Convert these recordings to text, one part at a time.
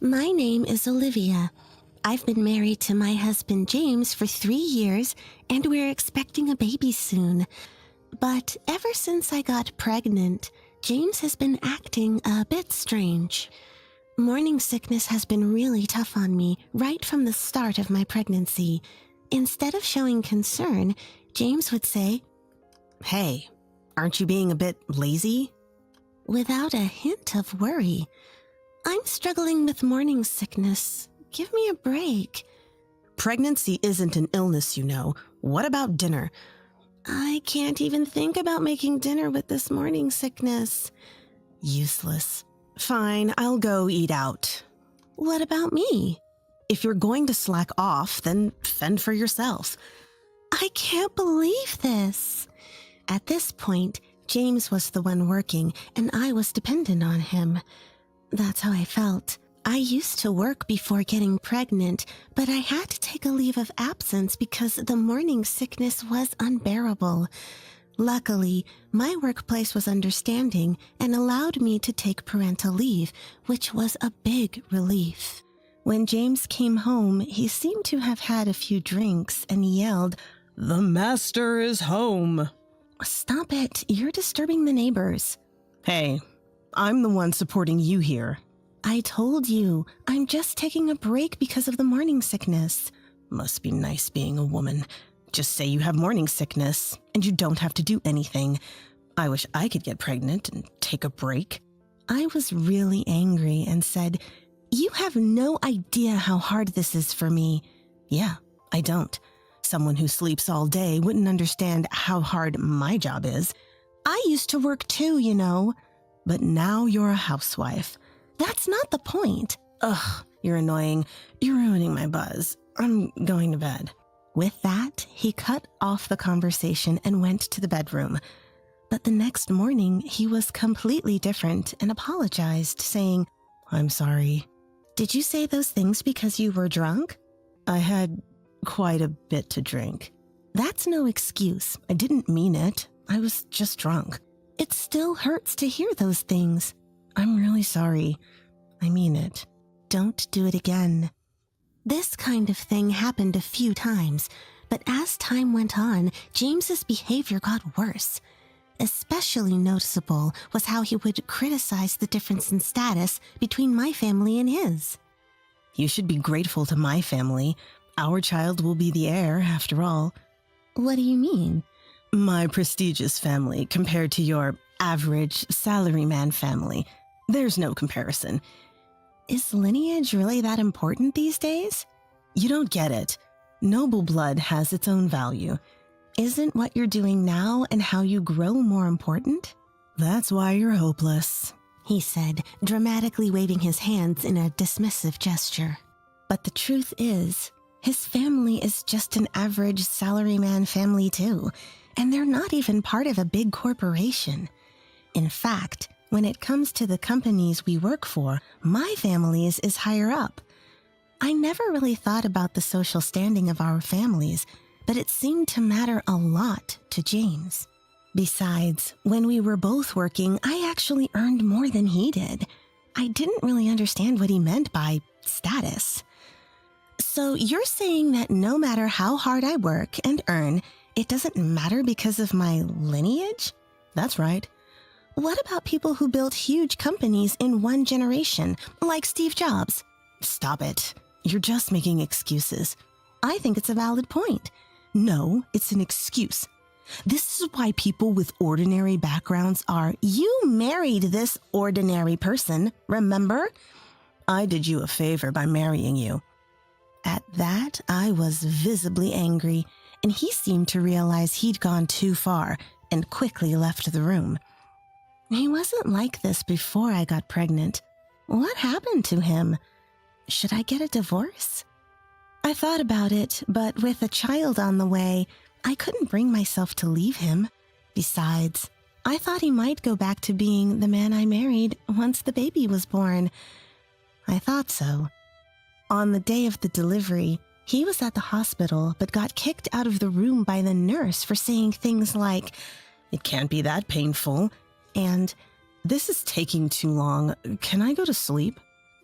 My name is Olivia. I've been married to my husband James for 3 years, and we're expecting a baby soon. But ever since I got pregnant, James has been acting a bit strange. Morning sickness has been really tough on me right from the start of my pregnancy. Instead of showing concern, James would say, "Hey, aren't you being a bit lazy?" without a hint of worry. I'm struggling with morning sickness. Give me a break. Pregnancy isn't an illness, you know. What about dinner? I can't even think about making dinner with this morning sickness. Useless. Fine, I'll go eat out. What about me? If you're going to slack off, then fend for yourself. I can't believe this. At this point, James was the one working, and I was dependent on him. That's how I felt. I used to work before getting pregnant, but I had to take a leave of absence because the morning sickness was unbearable. Luckily, my workplace was understanding and allowed me to take parental leave, which was a big relief. When James came home, he seemed to have had a few drinks and yelled, "The master is home." "Stop it, you're disturbing the neighbors." Hey, I'm the one supporting you here. I told you, I'm just taking a break because of the morning sickness. Must be nice being a woman. Just say you have morning sickness, and you don't have to do anything. I wish I could get pregnant and take a break. I was really angry and said, "You have no idea how hard this is for me." Yeah, I don't. Someone who sleeps all day wouldn't understand how hard my job is. I used to work too, you know. But now you're a housewife. That's not the point. Ugh, you're annoying. You're ruining my buzz. I'm going to bed. With that, he cut off the conversation and went to the bedroom. But the next morning, he was completely different and apologized, saying, "I'm sorry." "Did you say those things because you were drunk?" "I had quite a bit to drink." "That's no excuse. I didn't mean it. I was just drunk." "It still hurts to hear those things." "I'm really sorry. I mean it." "Don't do it again." This kind of thing happened a few times, but as time went on, James's behavior got worse. Especially noticeable was how he would criticize the difference in status between my family and his. "You should be grateful to my family. Our child will be the heir, after all." "What do you mean?" "My prestigious family compared to your average salaryman family. There's no comparison." Is lineage really that important these days? You don't get it. Noble blood has its own value. Isn't what you're doing now and how you grow more important? "That's why you're hopeless," he said, dramatically waving his hands in a dismissive gesture. But the truth is, his family is just an average salaryman family too, and they're not even part of a big corporation. In fact, when it comes to the companies we work for, my family's is higher up. I never really thought about the social standing of our families, but it seemed to matter a lot to James. Besides, when we were both working, I actually earned more than he did. I didn't really understand what he meant by status. "So you're saying that no matter how hard I work and earn, it doesn't matter because of my lineage?" "That's right." "What about people who built huge companies in one generation, like Steve Jobs?" "Stop it. You're just making excuses." "I think it's a valid point." "No, it's an excuse. This is why people with ordinary backgrounds are..." "You married this ordinary person, remember?" "I did you a favor by marrying you." At that, I was visibly angry, and he seemed to realize he'd gone too far and quickly left the room. He wasn't like this before I got pregnant. What happened to him? Should I get a divorce? I thought about it, but with a child on the way, I couldn't bring myself to leave him. Besides, I thought he might go back to being the man I married once the baby was born. I thought so. On the day of the delivery, he was at the hospital but got kicked out of the room by the nurse for saying things like, "It can't be that painful," and "This is taking too long. Can I go to sleep?"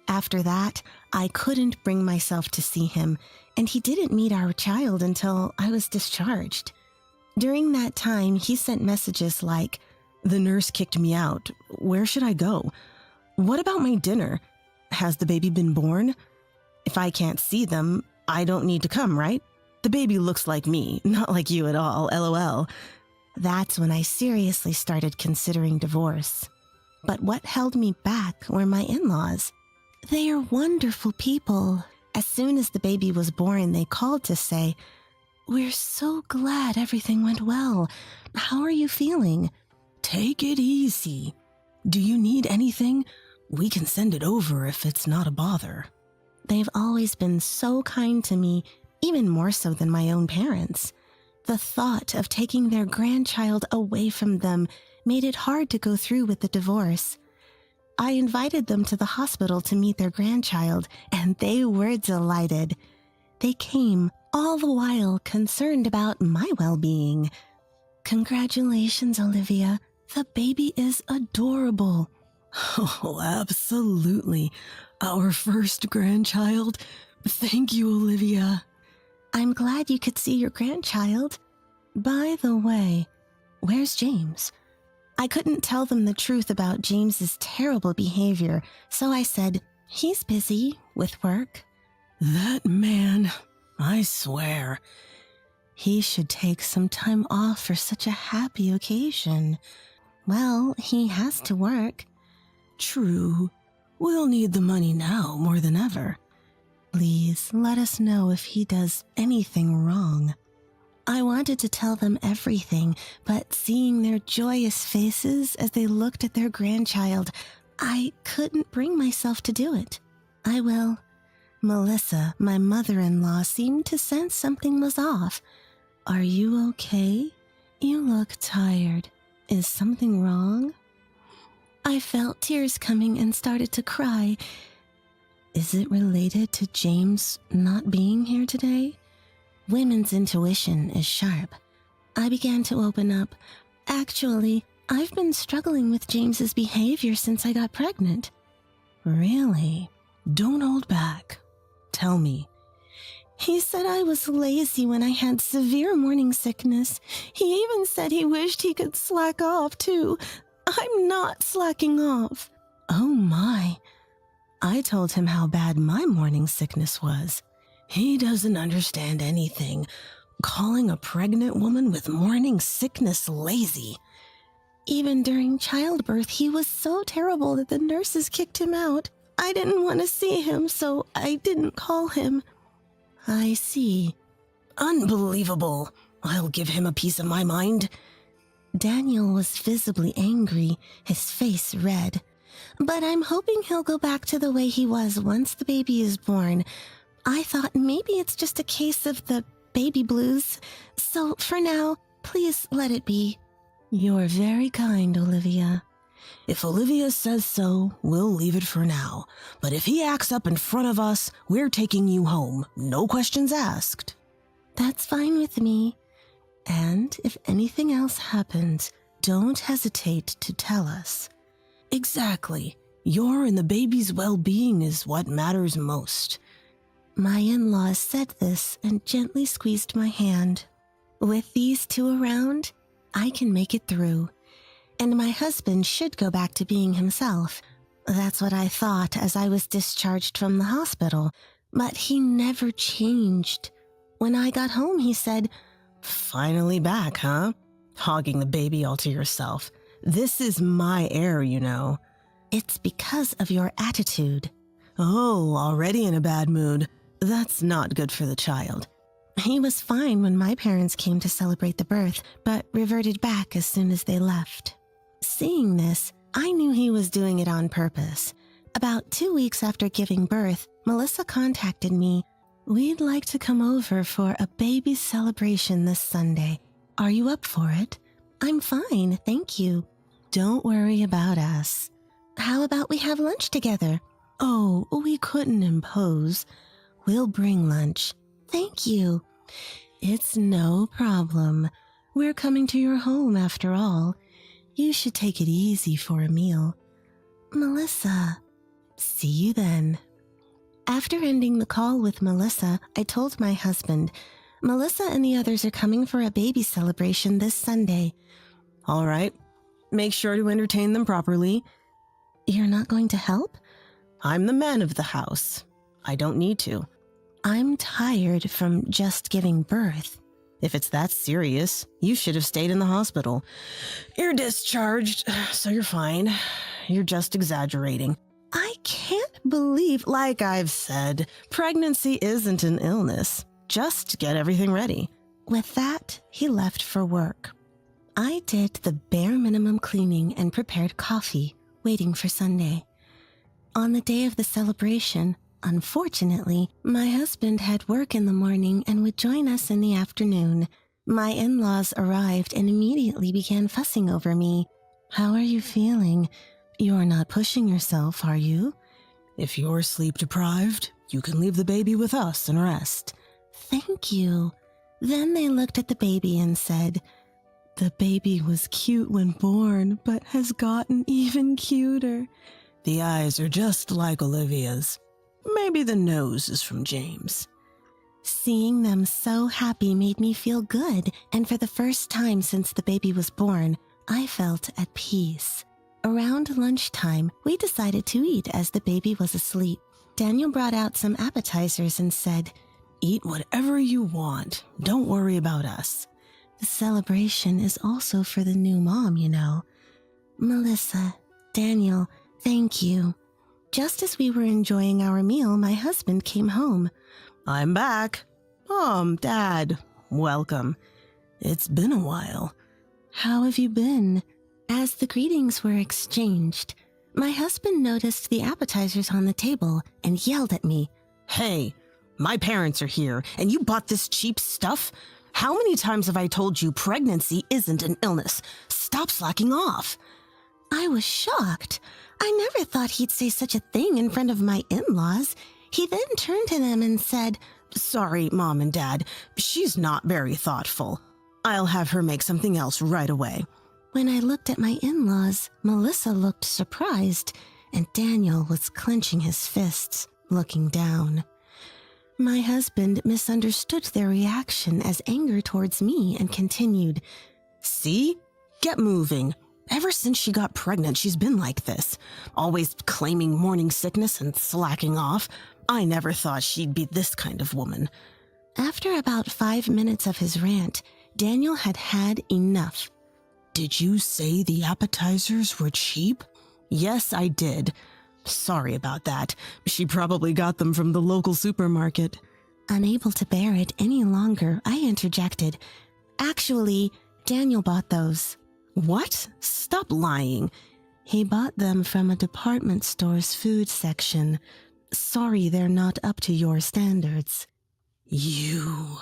After that, I couldn't bring myself to see him, and he didn't meet our child until I was discharged. During that time, he sent messages like, "The nurse kicked me out. Where should I go? What about my dinner? Has the baby been born? If I can't see them, I don't need to come, right? The baby looks like me, not like you at all, LOL." That's when I seriously started considering divorce. But what held me back were my in-laws. They are wonderful people. As soon as the baby was born, they called to say, "We're so glad everything went well. How are you feeling?" "Take it easy. Do you need anything? We can send it over if it's not a bother." They've always been so kind to me, even more so than my own parents. The thought of taking their grandchild away from them made it hard to go through with the divorce. I invited them to the hospital to meet their grandchild, and they were delighted. They came, all the while concerned about my well-being. "Congratulations, Olivia. The baby is adorable." "Oh, absolutely. Our first grandchild. Thank you, Olivia." "I'm glad you could see your grandchild. By the way, where's James?" I couldn't tell them the truth about James's terrible behavior, so I said, "He's busy with work." "That man, I swear." "He should take some time off for such a happy occasion." "Well, he has to work." "True. We'll need the money now more than ever." "Please let us know if he does anything wrong." I wanted to tell them everything, but seeing their joyous faces as they looked at their grandchild, I couldn't bring myself to do it. "I will." Melissa, my mother-in-law, seemed to sense something was off. "Are you okay? You look tired. Is something wrong?" I felt tears coming and started to cry. "Is it related to James not being here today?" Women's intuition is sharp. I began to open up. "Actually, I've been struggling with James's behavior since I got pregnant." "Really? Don't hold back. Tell me." "He said I was lazy when I had severe morning sickness. He even said he wished he could slack off too. I'm not slacking off." "Oh my. I told him how bad my morning sickness was. He doesn't understand anything. Calling a pregnant woman with morning sickness lazy." "Even during childbirth, he was so terrible that the nurses kicked him out. I didn't want to see him, so I didn't call him." "I see." "Unbelievable. I'll give him a piece of my mind." Daniel was visibly angry, his face red. "But I'm hoping he'll go back to the way he was once the baby is born. I thought maybe it's just a case of the baby blues. So for now, please let it be." "You're very kind, Olivia. If Olivia says so, we'll leave it for now. But if he acts up in front of us, we're taking you home. No questions asked." "That's fine with me. And if anything else happens, don't hesitate to tell us." "Exactly. Your and the baby's well-being is what matters most." My in-laws said this and gently squeezed my hand. With these two around, I can make it through. And my husband should go back to being himself. That's what I thought as I was discharged from the hospital. But he never changed. When I got home, he said, "Finally back, huh? Hogging the baby all to yourself. This is my heir, you know." "It's because of your attitude." "Oh, already in a bad mood. That's not good for the child." He was fine when my parents came to celebrate the birth, but reverted back as soon as they left. Seeing this, I knew he was doing it on purpose. About 2 weeks after giving birth, Melissa contacted me. "We'd like to come over for a baby celebration this Sunday. Are you up for it?" "I'm fine, thank you." "Don't worry about us." "How about we have lunch together?" "Oh, we couldn't impose. We'll bring lunch." "Thank you." "It's no problem. We're coming to your home after all. You should take it easy for a meal." "Melissa." See you then. After ending the call with Melissa, I told my husband, Melissa and the others are coming for a baby celebration this Sunday. All right. Make sure to entertain them properly. You're not going to help? I'm the man of the house. I don't need to. I'm tired from just giving birth. If it's that serious, you should have stayed in the hospital. You're discharged, so you're fine. You're just exaggerating. I can't believe, Like I've said, pregnancy isn't an illness. Just get everything ready. With that, he left for work. I did the bare minimum cleaning and prepared coffee, waiting for Sunday. On the day of the celebration, unfortunately, my husband had work in the morning and would join us in the afternoon. My in-laws arrived and immediately began fussing over me. How are you feeling? You're not pushing yourself, are you? If you're sleep deprived, you can leave the baby with us and rest. Thank you. Then they looked at the baby and said, The baby was cute when born, but has gotten even cuter. The eyes are just like Olivia's. Maybe the nose is from James. Seeing them so happy made me feel good, and for the first time since the baby was born, I felt at peace. Around lunchtime, we decided to eat as the baby was asleep. Daniel brought out some appetizers and said, Eat whatever you want. Don't worry about us. The celebration is also for the new mom, you know. Melissa, Daniel, thank you. Just as we were enjoying our meal, my husband came home. I'm back. Mom, Dad, welcome. It's been a while. How have you been? As the greetings were exchanged, my husband noticed the appetizers on the table and yelled at me. Hey, my parents are here, and you bought this cheap stuff? How many times have I told you pregnancy isn't an illness? Stop slacking off. I was shocked. I never thought he'd say such a thing in front of my in-laws. He then turned to them and said, Sorry, Mom and Dad. She's not very thoughtful. I'll have her make something else right away. When I looked at my in-laws, Melissa looked surprised, and Daniel was clenching his fists, looking down. My husband misunderstood their reaction as anger towards me and continued, See? Get moving. Ever since she got pregnant, she's been like this, always claiming morning sickness and slacking off. I never thought she'd be this kind of woman. After about 5 minutes of his rant, Daniel had had enough. Did you say the appetizers were cheap? Yes, I did. Sorry about that. She probably got them from the local supermarket. Unable to bear it any longer, I interjected. Actually, Daniel bought those. What? Stop lying. He bought them from a department store's food section. Sorry they're not up to your standards. You...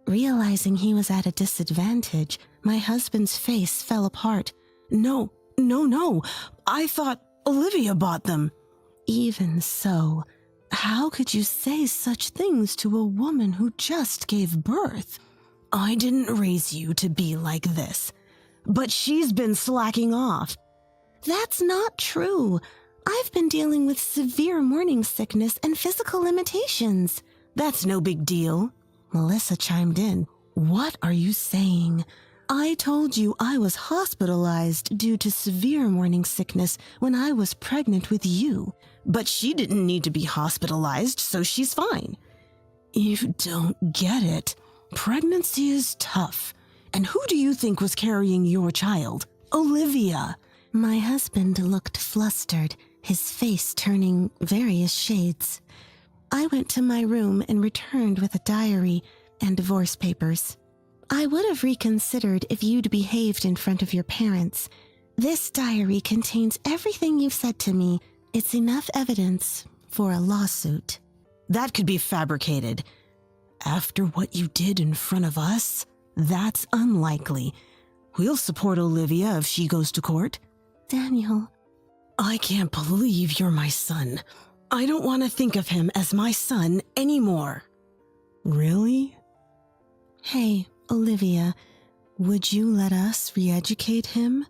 Realizing he was at a disadvantage, my husband's face fell apart. No. I thought Olivia bought them. Even so, how could you say such things to a woman who just gave birth? I didn't raise you to be like this. But she's been slacking off. That's not true. I've been dealing with severe morning sickness and physical limitations. That's no big deal. Melissa chimed in. What are you saying? I told you I was hospitalized due to severe morning sickness when I was pregnant with you. But she didn't need to be hospitalized, so she's fine. You don't get it. Pregnancy is tough. And who do you think was carrying your child? Olivia. My husband looked flustered, his face turning various shades. I went to my room and returned with a diary and divorce papers. I would have reconsidered if you'd behaved in front of your parents. This diary contains everything you've said to me. It's enough evidence for a lawsuit. That could be fabricated. After what you did in front of us, that's unlikely. We'll support Olivia if she goes to court. Daniel. I can't believe you're my son. I don't want to think of him as my son anymore. Really? Hey, Olivia, would you let us re-educate him?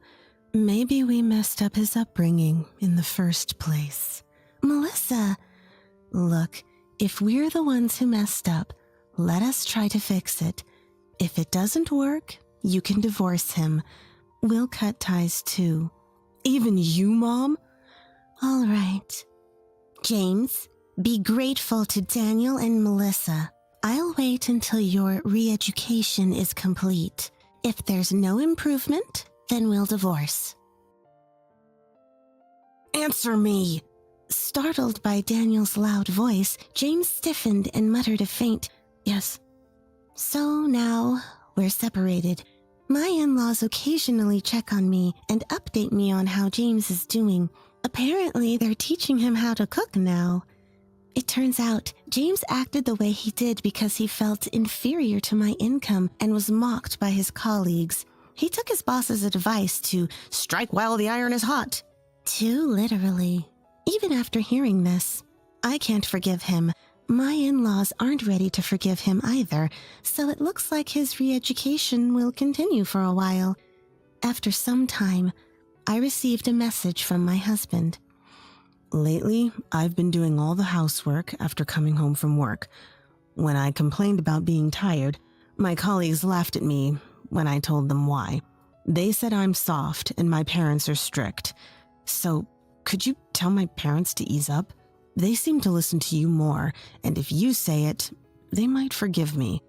Maybe we messed up his upbringing in the first place. Melissa, look, if we're the ones who messed up, let us try to fix it. If it doesn't work, you can divorce him. We'll cut ties too. Even you, Mom? All right. James, be grateful to Daniel and Melissa. I'll wait until your re-education is complete. If there's no improvement, then we'll divorce. Answer me! Startled by Daniel's loud voice, James stiffened and muttered a faint, "Yes." So now we're separated. My in-laws occasionally check on me and update me on how James is doing. Apparently, they're teaching him how to cook now. It turns out James acted the way he did because he felt inferior to my income and was mocked by his colleagues. He took his boss's advice to strike while the iron is hot. Too literally. Even after hearing this, I can't forgive him. My in-laws aren't ready to forgive him either, so it looks like his re-education will continue for a while. After some time, I received a message from my husband. Lately, I've been doing all the housework after coming home from work. When I complained about being tired, my colleagues laughed at me when I told them why. They said I'm soft and my parents are strict. So, could you tell my parents to ease up? They seem to listen to you more, and if you say it, they might forgive me.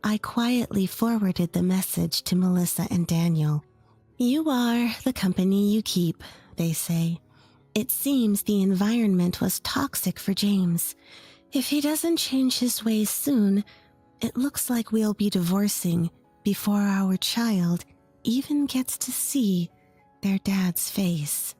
I quietly forwarded the message to Melissa and Daniel. You are the company you keep, they say. It seems the environment was toxic for James. If he doesn't change his ways soon, it looks like we'll be divorcing before our child even gets to see their dad's face.